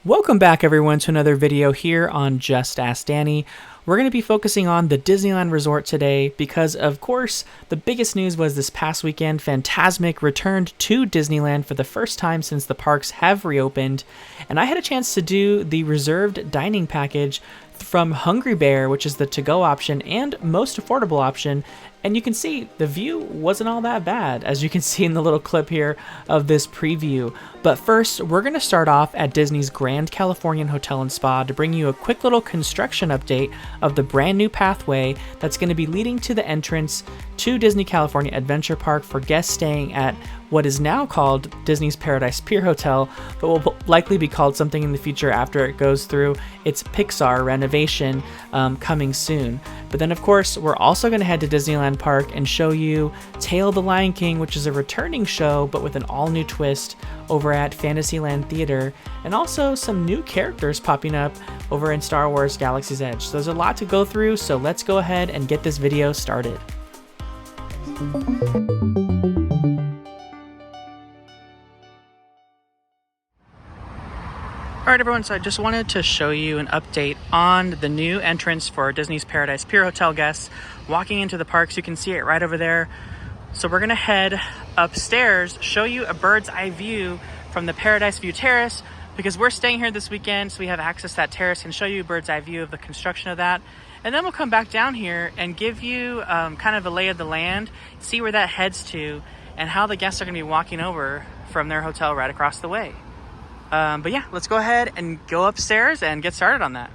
Welcome back everyone to another video here on Just Ask Danny. We're going to be focusing on the Disneyland Resort today because, of course, the biggest news was this past weekend, Fantasmic returned to Disneyland for the first time since the parks have reopened, and I had a chance to do the reserved dining package from Hungry Bear, which is the to-go option and most affordable option, and you can see the view wasn't all that bad, as you can see in the little clip here of this preview. But first, we're going to start off at Disney's Grand Californian Hotel and Spa to bring you a quick little construction update of the brand new pathway that's going to be leading to the entrance to Disney California Adventure Park for guests staying at what is now called Disney's Paradise Pier Hotel, but will likely be called something in the future after it goes through its Pixar renovation coming soon. But then, of course, we're also going to head to Disneyland Park and show you Tale of the Lion King, which is a returning show, but with an all-new twist over at Fantasyland Theater, and also some new characters popping up over in Star Wars Galaxy's Edge. So there's a lot to go through, so let's go ahead and get this video started. Alright everyone, so I just wanted to show you an update on the new entrance for Disney's Paradise Pier Hotel guests. Walking into the parks, you can see it right over there. So we're going to head upstairs, show you a bird's eye view from the Paradise View Terrace, because we're staying here this weekend, so we have access to that terrace and show you a bird's eye view of the construction of that. And then we'll come back down here and give you kind of a lay of the land, see where that heads to, and how the guests are going to be walking over from their hotel right across the way. But yeah, let's go ahead and go upstairs and get started on that.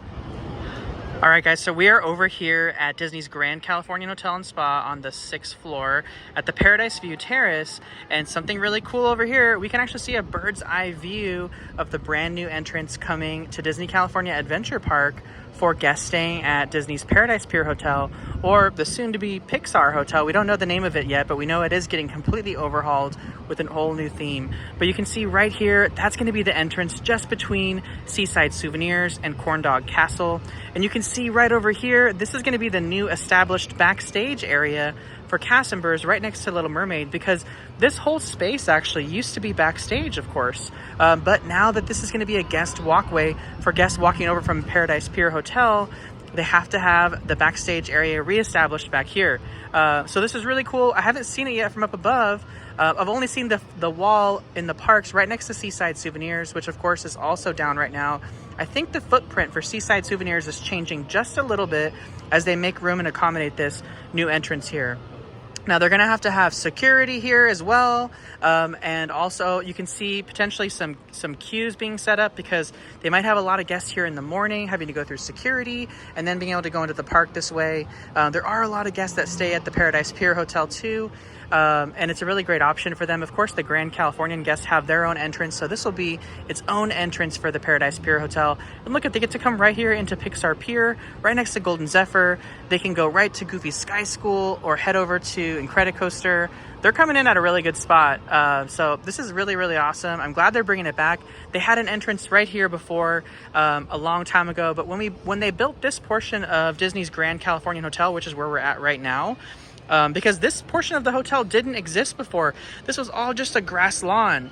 All right, guys, so we are over here at Disney's Grand Californian Hotel and Spa on the 6th floor at the Paradise View Terrace. And something really cool over here, we can actually see a bird's eye view of the brand new entrance coming to Disney California Adventure Park for guests staying at Disney's Paradise Pier Hotel, or the soon-to-be Pixar Hotel. We don't know the name of it yet, but we know it is getting completely overhauled with an whole new theme. But you can see right here, that's going to be the entrance just between Seaside Souvenirs and Corndog Castle. And you can see right over here, this is going to be the new established backstage area for cast members right next to Little Mermaid, because this whole space actually used to be backstage, of course. But now that this is going to be a guest walkway for guests walking over from Paradise Pier Hotel, they have to have the backstage area reestablished back here. So this is really cool. I haven't seen it yet from up above. I've only seen the wall in the parks right next to Seaside Souvenirs, which of course is also down right now. I think the footprint for Seaside Souvenirs is changing just a little bit as they make room and accommodate this new entrance here. Now they're going to have security here as well, and also you can see potentially some queues being set up, because they might have a lot of guests here in the morning having to go through security and then being able to go into the park this way. There are a lot of guests that stay at the Paradise Pier Hotel too, and it's a really great option for them. Of course, the Grand Californian guests have their own entrance, so this will be its own entrance for the Paradise Pier Hotel. And look, they get to come right here into Pixar Pier, right next to Golden Zephyr. They can go right to Goofy Sky School or head over to Incredicoaster. They're coming in at a really good spot. So this is really, really awesome. I'm glad they're bringing it back. They had an entrance right here before a long time ago, but when they built this portion of Disney's Grand Californian Hotel, which is where we're at right now, because this portion of the hotel didn't exist before. This was all just a grass lawn.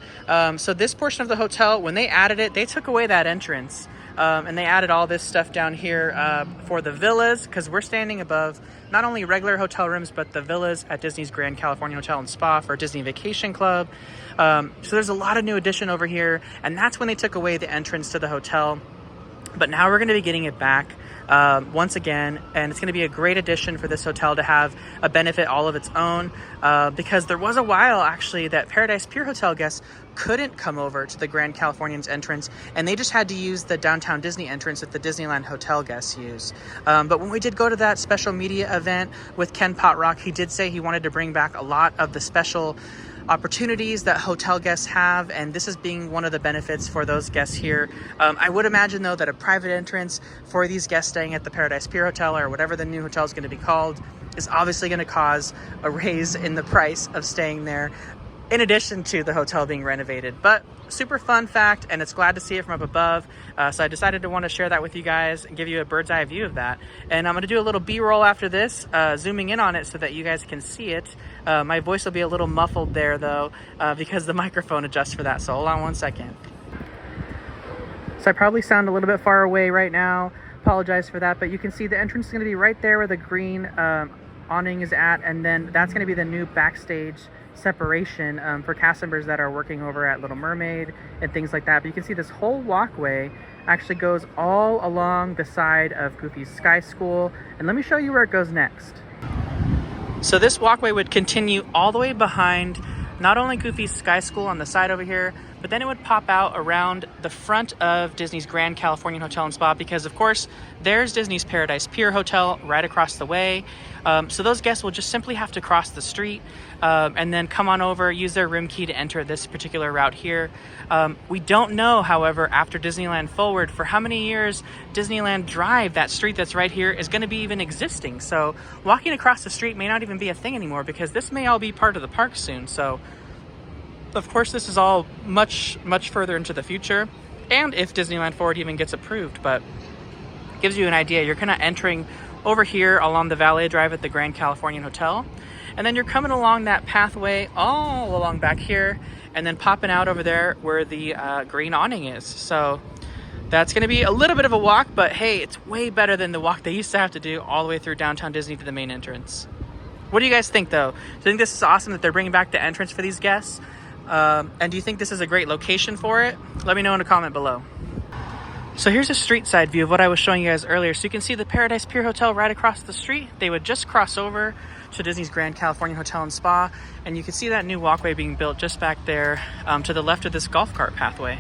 So this portion of the hotel, when they added it, they took away that entrance. And they added all this stuff down here for the villas, because we're standing above not only regular hotel rooms, but the villas at Disney's Grand Californian Hotel and Spa for Disney Vacation Club. So there's a lot of new addition over here, and that's when they took away the entrance to the hotel. But now we're going to be getting it back once again, and it's going to be a great addition for this hotel to have a benefit all of its own, because there was a while actually that Paradise Pier Hotel guests couldn't come over to the Grand Californian's entrance, and they just had to use the Downtown Disney entrance that the Disneyland Hotel guests use. But when we did go to that special media event with Ken Potrock, he did say he wanted to bring back a lot of the special opportunities that hotel guests have, and this is being one of the benefits for those guests here. I would imagine though that a private entrance for these guests staying at the Paradise Pier Hotel, or whatever the new hotel is going to be called, is obviously going to cause a raise in the price of staying there, in addition to the hotel being renovated. But super fun fact, and it's glad to see it from up above. So I decided to want to share that with you guys and give you a bird's eye view of that. And I'm going to do a little B-roll after this, zooming in on it so that you guys can see it. My voice will be a little muffled there though, because the microphone adjusts for that. So hold on one second. So I probably sound a little bit far away right now. Apologize for that, but you can see the entrance is going to be right there where the green awning is at, and then that's going to be the new backstage separation for cast members that are working over at Little Mermaid and things like that. But you can see this whole walkway actually goes all along the side of Goofy's Sky School, and let me show you where it goes next. So this walkway would continue all the way behind not only Goofy's Sky School on the side over here, but then it would pop out around the front of Disney's Grand Californian Hotel and Spa, because of course there's Disney's Paradise Pier Hotel right across the way. So those guests will just simply have to cross the street and then come on over, use their room key to enter this particular route here. We don't know, however, after Disneyland Forward, for how many years Disneyland Drive, that street that's right here, is going to be even existing. So walking across the street may not even be a thing anymore, because this may all be part of the park soon. So of course this is all much further into the future, and if Disneyland Forward even gets approved, but gives you an idea. You're kind of entering over here along the Valet Drive at the Grand Californian Hotel, and then you're coming along that pathway all along back here, and then popping out over there where the green awning is. So that's going to be a little bit of a walk, but hey, it's way better than the walk they used to have to do all the way through downtown Disney to the main entrance. What do you guys think, though? Do you think this is awesome that they're bringing back the entrance for these guests? And do you think this is a great location for it? Let me know in a comment below. So here's a street side view of what I was showing you guys earlier. So you can see the Paradise Pier Hotel right across the street. They would just cross over to Disney's Grand Californian Hotel and Spa, and you can see that new walkway being built just back there to the left of this golf cart pathway.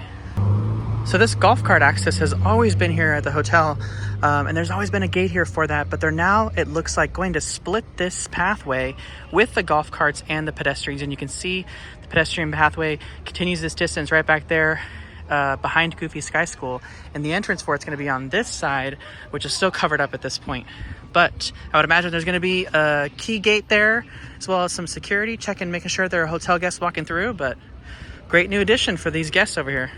So this golf cart access has always been here at the hotel, and there's always been a gate here for that, but they're now, it looks like, going to split this pathway with the golf carts and the pedestrians, and you can see the pedestrian pathway continues this distance right back there behind Goofy Sky School, and the entrance for it's going to be on this side, which is still covered up at this point. But I would imagine there's going to be a key gate there, as well as some security checking, making sure there are hotel guests walking through. But great new addition for these guests over here.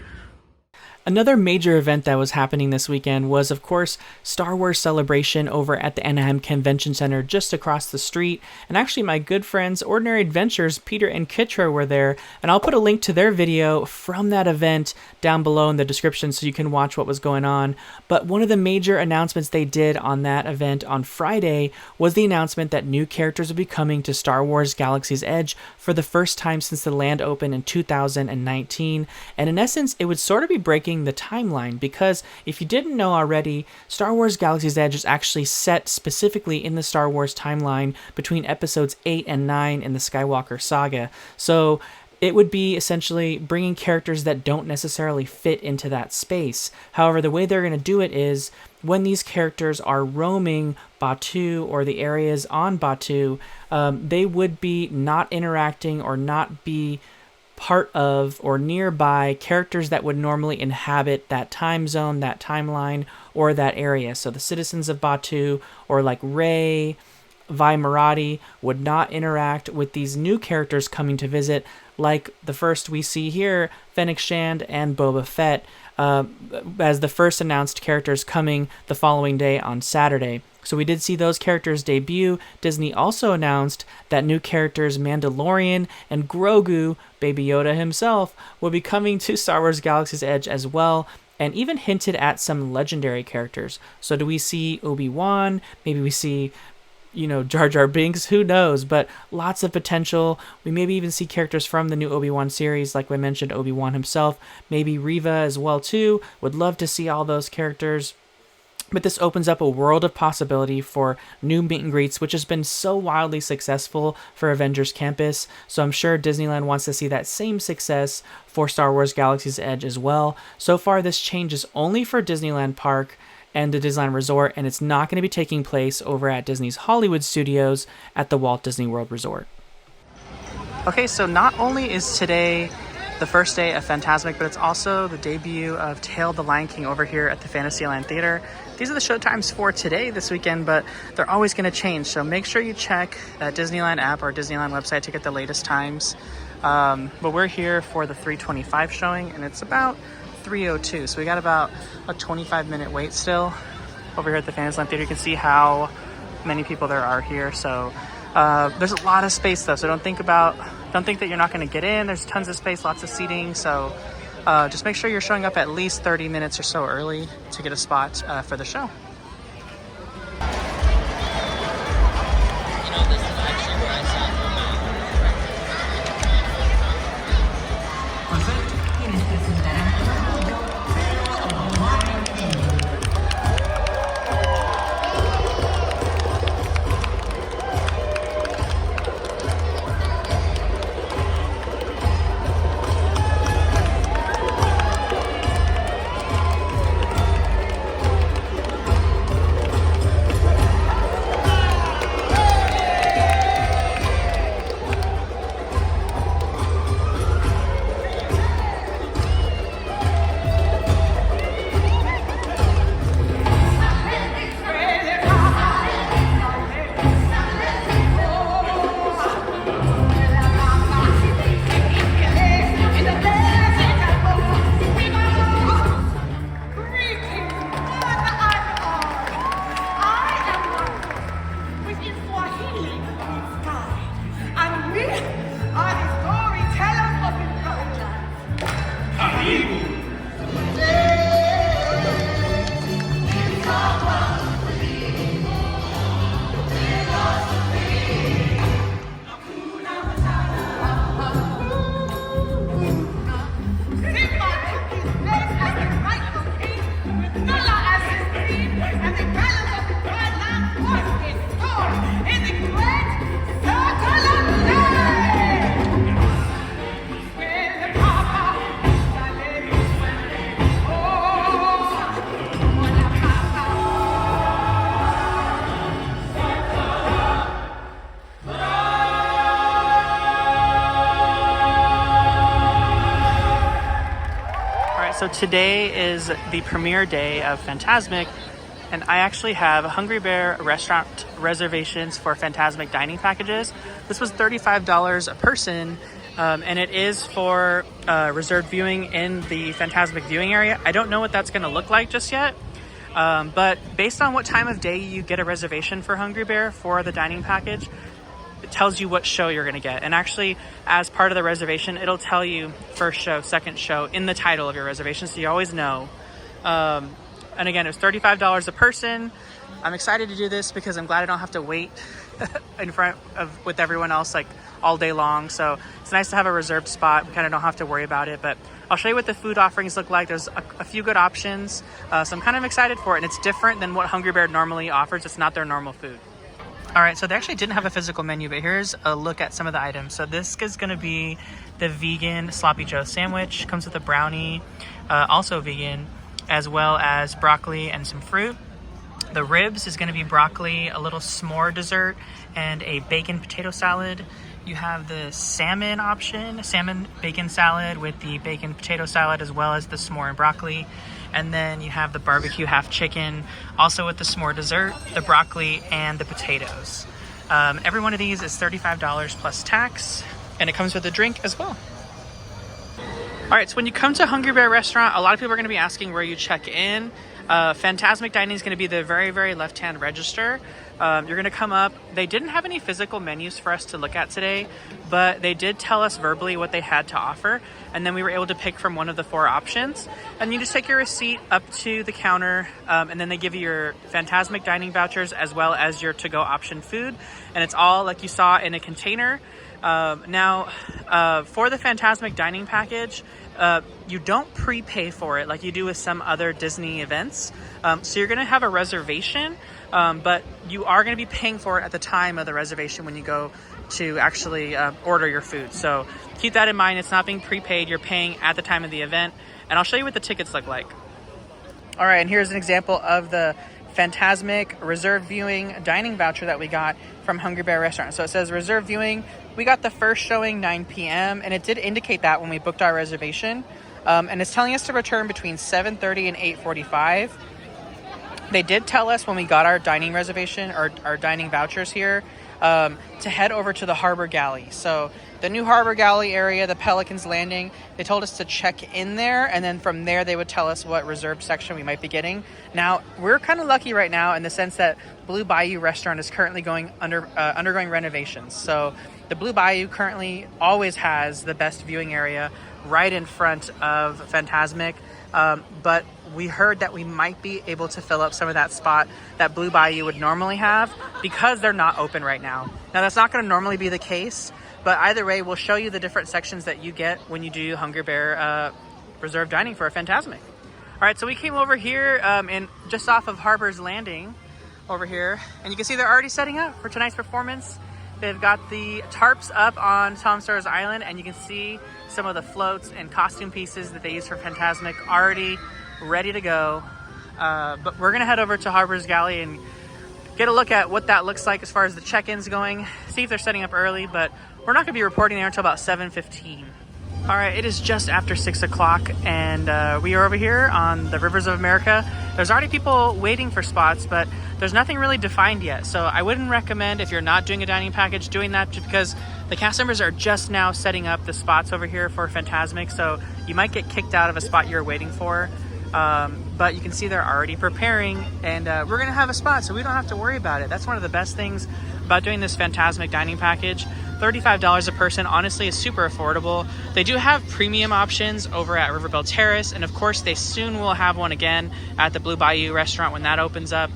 Another major event that was happening this weekend was, of course, Star Wars Celebration over at the Anaheim Convention Center just across the street. And actually, my good friends, Ordinary Adventures, Peter and Kitra, were there. And I'll put a link to their video from that event down below in the description so you can watch what was going on. But one of the major announcements they did on that event on Friday was the announcement that new characters will be coming to Star Wars Galaxy's Edge for the first time since the land opened in 2019. And in essence, it would sort of be breaking the timeline, because if you didn't know already, Star Wars Galaxy's Edge is actually set specifically in the Star Wars timeline between episodes 8 and 9 in the Skywalker saga. So it would be essentially bringing characters that don't necessarily fit into that space. However, the way they're going to do it is when these characters are roaming Batuu or the areas on Batuu, they would be not interacting or not be part of or nearby characters that would normally inhabit that time zone, that timeline, or that area. So the citizens of Batuu, or like Rey, Vi Marati, would not interact with these new characters coming to visit, like the first we see here, Fennec Shand and Boba Fett, as the first announced characters coming the following day on Saturday. So we did see those characters debut. Disney also announced that new characters Mandalorian and Grogu, Baby Yoda himself, will be coming to Star Wars Galaxy's Edge as well, and even hinted at some legendary characters. So do we see Obi-Wan? Maybe we see, Jar Jar Binks, who knows, but lots of potential. We maybe even see characters from the new Obi-Wan series, like we mentioned, Obi-Wan himself, maybe Reva as well too. Would love to see all those characters. But this opens up a world of possibility for new meet and greets, which has been so wildly successful for Avengers Campus. So I'm sure Disneyland wants to see that same success for Star Wars Galaxy's Edge as well. So far, this change is only for Disneyland Park and the Disneyland Resort, and it's not going to be taking place over at Disney's Hollywood Studios at the Walt Disney World Resort. Okay, so not only is today the first day of Fantasmic, but it's also the debut of Tale of the Lion King over here at the Fantasyland Theater. These are the show times for today, this weekend, but they're always going to change. So make sure you check that Disneyland app or Disneyland website to get the latest times. But we're here for the 3:25 showing, and it's about 3:02. So we got about a 25-minute wait still over here at the Fantasyland Theater. You can see how many people there are here. So there's a lot of space though. So don't think that you're not going to get in. There's tons of space, lots of seating. So just make sure you're showing up at least 30 minutes or so early to get a spot for the show. So today is the premiere day of Fantasmic, and I actually have Hungry Bear restaurant reservations for Fantasmic dining packages. This was $35 a person, and it is for reserved viewing in the Fantasmic viewing area. I don't know what that's going to look like just yet, but based on what time of day you get a reservation for Hungry Bear for the dining package, it tells you what show you're going to get. And actually, as part of the reservation, it'll tell you first show, second show in the title of your reservation, so you always know. And again, it was $35 a person. I'm excited to do this because I'm glad I don't have to wait in front of with everyone else like all day long. So it's nice to have a reserved spot. We kind of don't have to worry about it. But I'll show you what the food offerings look like. There's a few good options, so I'm kind of excited for it. And it's different than what Hungry Bear normally offers. It's not their normal food. All right, so they actually didn't have a physical menu, but here's a look at some of the items. So this is going to be the vegan Sloppy Joe sandwich. Comes with a brownie, also vegan, as well as broccoli and some fruit. The ribs is going to be broccoli, a little s'more dessert, and a bacon potato salad. You have the salmon option, salmon bacon salad with the bacon potato salad, as well as the s'more and broccoli. And then you have the barbecue half chicken, also with the s'more dessert, the broccoli, and the potatoes. Every one of these is $35 plus tax, and it comes with a drink as well. All right, so when you come to Hungry Bear Restaurant, a lot of people are going to be asking where you check in. Fantasmic Dining is going to be the very, very left-hand register. You're going to come up. They didn't have any physical menus for us to look at today, but they did tell us verbally what they had to offer, and then we were able to pick from one of the 4 options. And you just take your receipt up to the counter, and then they give you your Fantasmic Dining vouchers as well as your to-go option food, and it's all like you saw in a container. Now, for the Fantasmic Dining package, you don't prepay for it like you do with some other Disney events. So you're going to have a reservation, but you are going to be paying for it at the time of the reservation when you go to actually order your food. So keep that in mind. It's not being prepaid. You're paying at the time of the event. And I'll show you what the tickets look like. All right, and here's an example of the Fantasmic reserved viewing dining voucher that we got from Hungry Bear Restaurant. So it says reserved viewing. We got the first showing 9 p.m. and it did indicate that when we booked our reservation. And it's telling us to return between 7:30 and 8:45. They did tell us when we got our dining reservation or our dining vouchers here to head over to the Harbor Galley. So the new Harbor Galley area, the Pelican's Landing, they told us to check in there, and then from there they would tell us what reserved section we might be getting. Now, we're kind of lucky right now in the sense that Blue Bayou Restaurant is currently undergoing renovations. So the Blue Bayou currently always has the best viewing area right in front of Fantasmic. But we heard that we might be able to fill up some of that spot that Blue Bayou would normally have because they're not open right now. Now, that's not going to normally be the case, but either way, we'll show you the different sections that you get when you do Hungry Bear reserved dining for a Fantasmic. All right, so we came over here and just off of Harbor's Landing over here, and you can see they're already setting up for tonight's performance. They've got the tarps up on Tom Sawyer's Island, and you can see some of the floats and costume pieces that they use for Fantasmic already ready to go. But we're gonna head over to Harbor's Galley and get a look at what that looks like as far as the check-ins going, see if they're setting up early, but we're not gonna be reporting there until about 7:15. All right, it is just after 6 o'clock, and we are over here on the Rivers of America. There's already people waiting for spots, but there's nothing really defined yet. So I wouldn't recommend, if you're not doing a dining package, doing that just because the cast members are just now setting up the spots over here for Fantasmic. So you might get kicked out of a spot you're waiting for. But you can see they're already preparing, and we're gonna have a spot, so we don't have to worry about it. That's one of the best things about doing this Fantasmic dining package. $35 a person honestly is super affordable. They do have premium options over at Riverbell Terrace, and of course they soon will have one again at the Blue Bayou restaurant when that opens up.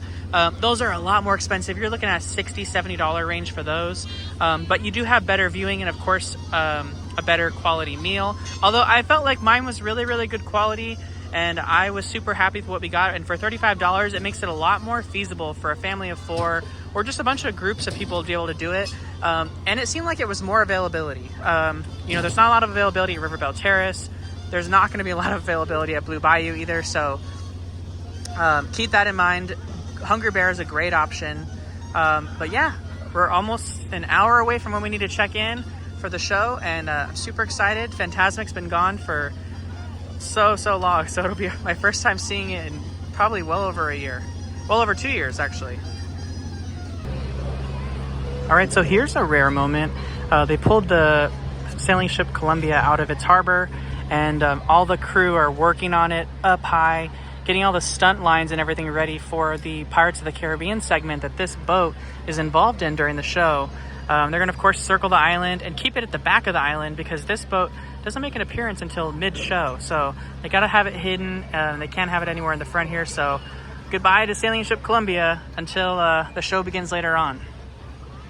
Those are a lot more expensive. You're looking at $60, $70 range for those, but you do have better viewing and of course a better quality meal. Although I felt like mine was really good quality, and I was super happy with what we got. And for $35, it makes it a lot more feasible for a family of 4 or just a bunch of groups of people to be able to do it. And it seemed like it was more availability. You know, there's not a lot of availability at Riverbell Terrace. There's not going to be a lot of availability at Blue Bayou either. So keep that in mind. Hungry Bear is a great option. But yeah, we're almost an hour away from when we need to check in for the show. And I'm super excited. Fantasmic's been gone for so long, so it'll be my first time seeing it in probably well over a year, well over 2 years actually. All right, so here's a rare moment. They pulled the sailing ship Columbia out of its harbor, and all the crew are working on it up high, getting all the stunt lines and everything ready for the Pirates of the Caribbean segment that this boat is involved in during the show. They're gonna of course circle the island and keep it at the back of the island because this boat doesn't make an appearance until mid-show, so they gotta have it hidden, and they can't have it anywhere in the front here. So goodbye to sailing ship Columbia until the show begins later on.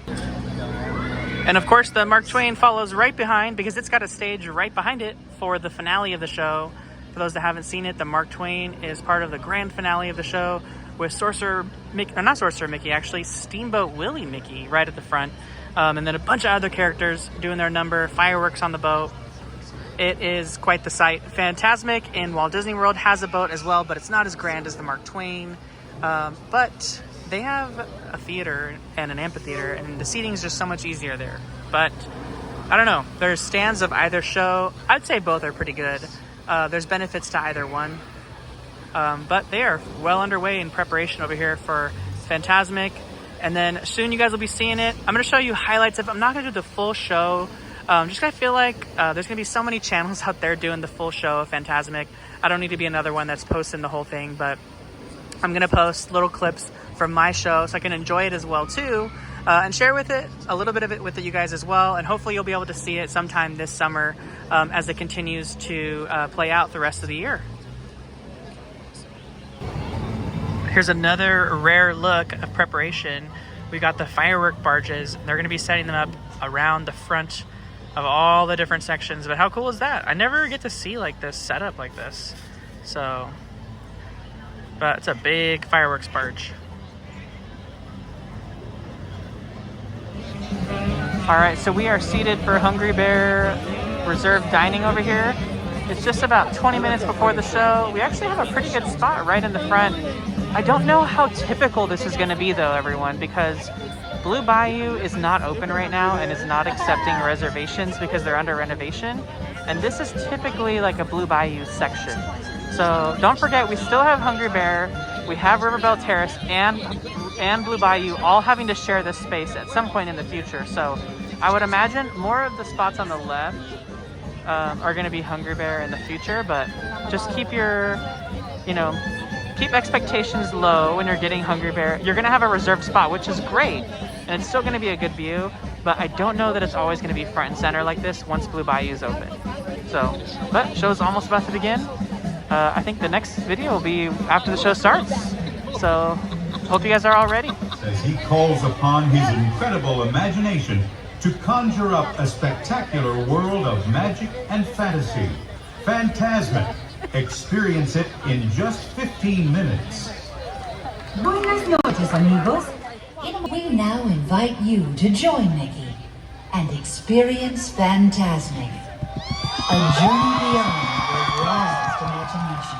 And of course the Mark Twain follows right behind because it's got a stage right behind it for the finale of the show. For those that haven't seen it, the Mark Twain is part of the grand finale of the show with Sorcerer Mickey, or not Sorcerer Mickey, actually Steamboat Willie Mickey right at the front, and then a bunch of other characters doing their number, fireworks on the boat. It is quite the sight. Fantasmic in Walt Disney World has a boat as well, but it's not as grand as the Mark Twain. But they have a theater and an amphitheater, and the seating is just so much easier there. But I don't know. There's stands of either show. I'd say both are pretty good. There's benefits to either one. But they are well underway in preparation over here for Fantasmic. And then soon you guys will be seeing it. I'm going to show you highlights of it. I'm not going to do the full show. Just I feel like there's going to be so many channels out there doing the full show of Fantasmic. I don't need to be another one that's posting the whole thing, but I'm going to post little clips from my show so I can enjoy it as well too, and share with it a little bit of it with you guys as well. And hopefully you'll be able to see it sometime this summer as it continues to play out the rest of the year. Here's another rare look of preparation. We got the firework barges. They're going to be setting them up around the front of all the different sections. But how cool is that? I never get to see like this setup like this. So, but it's a big fireworks barge. All right, so we are seated for Hungry Bear reserved dining over here. It's just about 20 minutes before the show. We actually have a pretty good spot right in the front. I don't know how typical this is going to be though, everyone, because Blue Bayou is not open right now and is not accepting reservations because they're under renovation. And this is typically like a Blue Bayou section. So don't forget, we still have Hungry Bear, we have Riverbell Terrace and Blue Bayou all having to share this space at some point in the future. So I would imagine more of the spots on the left are going to be Hungry Bear in the future, but just keep your, keep expectations low when you're getting Hungry Bear. You're going to have a reserved spot, which is great, and it's still going to be a good view, but I don't know that it's always going to be front and center like this once Blue Bayou is open. So, but show's almost about to begin. I think the next video will be after the show starts. So, hope you guys are all ready. As he calls upon his incredible imagination to conjure up a spectacular world of magic and fantasy. Fantasmic. Experience it in just 15 minutes. Buenas noches, amigos. We now invite you to join Mickey and experience Fantasmic, a journey beyond your wildest imagination.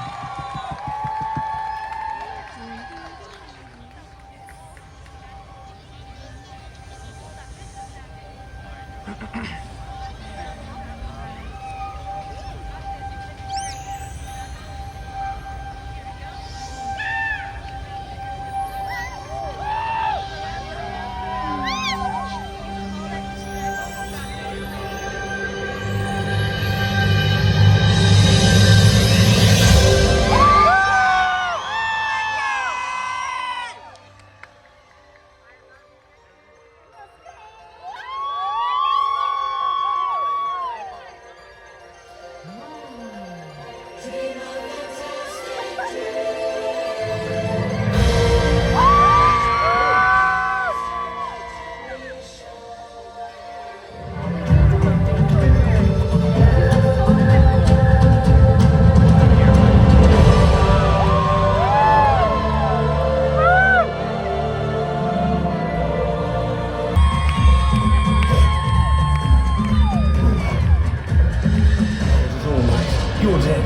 You're dead.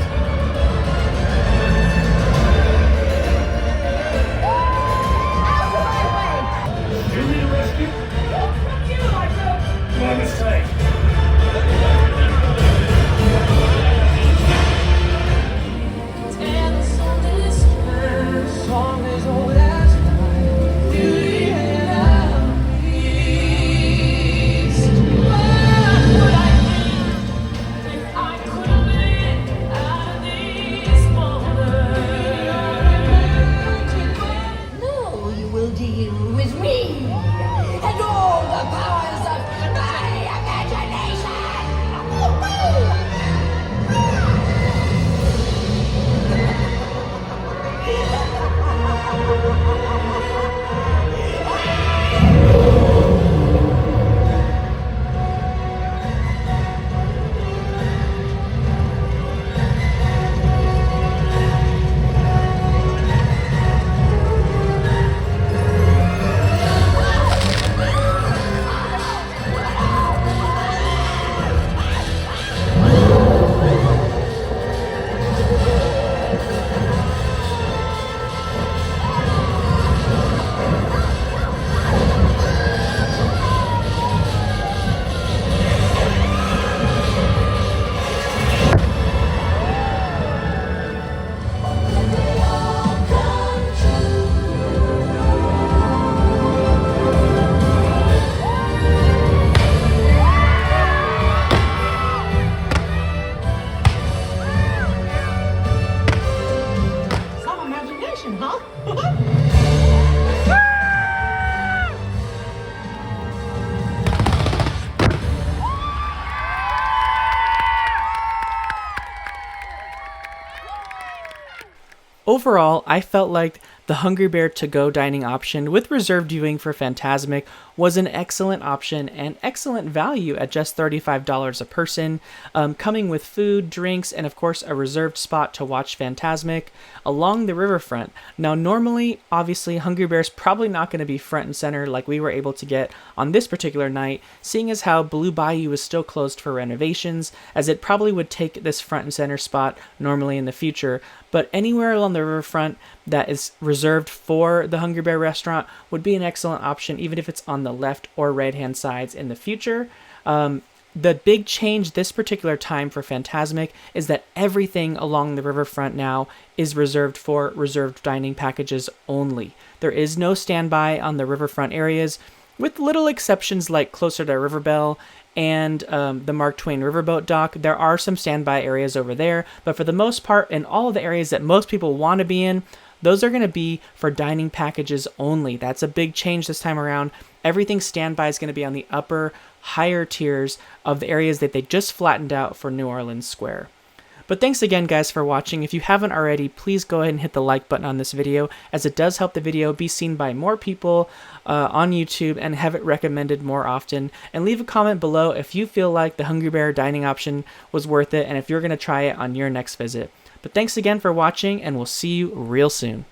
You need a rescue? Fuck you, I do. My mistake. Song is old as time. Beauty and the Beast. What would I do if I could live out of these borders? No, you will deal with me and all the powers of my imagination. Some imagination, huh? Overall, I felt like the Hungry Bear to-go dining option with reserved viewing for Fantasmic was an excellent option and excellent value at just $35 a person, coming with food, drinks, and of course a reserved spot to watch Fantasmic along the riverfront. Now normally, obviously, Hungry Bear's probably not going to be front and center like we were able to get on this particular night, seeing as how Blue Bayou is still closed for renovations, as it probably would take this front and center spot normally in the future. But anywhere along the riverfront that is reserved for the Hungry Bear restaurant would be an excellent option, even if it's on the left or right hand sides in the future. The big change this particular time for Fantasmic is that everything along the riverfront now is reserved for reserved dining packages only. There is no standby on the riverfront areas, with little exceptions like closer to Riverbell and the Mark Twain Riverboat dock. There are some standby areas over there, but for the most part, in all of the areas that most people want to be in, those are going to be for dining packages only. That's a big change this time around. Everything standby is going to be on the upper higher tiers of the areas that they just flattened out for New Orleans Square. But thanks again, guys, for watching. If you haven't already, please go ahead and hit the like button on this video, as it does help the video be seen by more people on YouTube and have it recommended more often. And leave a comment below if you feel like the Hungry Bear dining option was worth it and if you're going to try it on your next visit. But thanks again for watching, and we'll see you real soon.